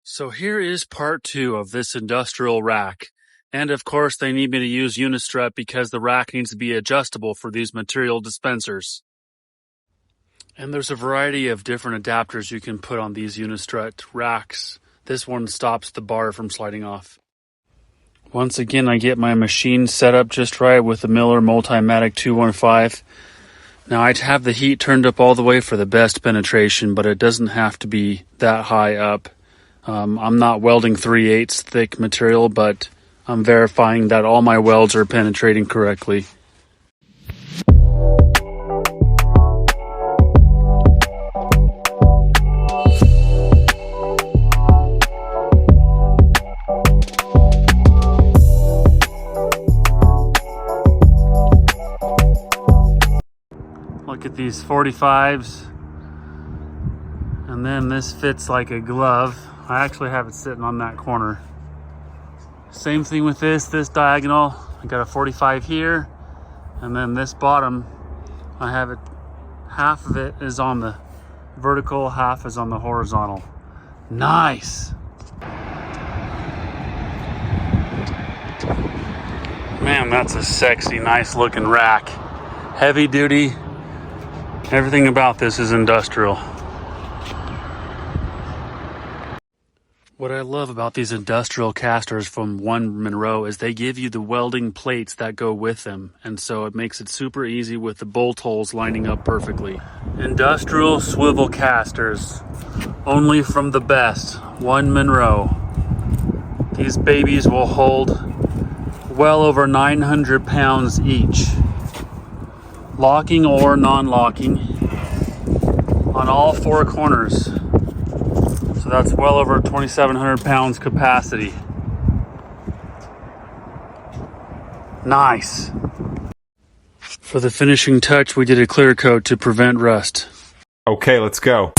So here is part 2 of this industrial rack. And of course they need me to use Unistrut because the rack needs to be adjustable for these material dispensers. And there's a variety of different adapters you can put on these Unistrut racks. This one stops the bar from sliding off. Once again, I get my machine set up just right with the Miller Multimatic 215. Now I have the heat turned up all the way for the best penetration, but it doesn't have to be that high up. I'm not welding 3/8 thick material, but I'm verifying that all my welds are penetrating correctly. Look at these 45s. And then this fits like a glove. I actually have it sitting on that corner. Same thing with this diagonal. I got a 45 here, and then this bottom, I have it, half of it is on the vertical, half is on the horizontal. Nice. Man, that's a sexy, nice looking rack. Heavy duty. Everything about this is industrial. What I love about these industrial casters from One Monroe is they give you the welding plates that go with them, and so it makes it super easy with the bolt holes lining up perfectly. Industrial swivel casters, only from the best, One Monroe. These babies will hold well over 900 pounds each, locking or non-locking on all four corners. So that's well over 2,700 pounds capacity. Nice. For the finishing touch, we did a clear coat to prevent rust. Okay, let's go.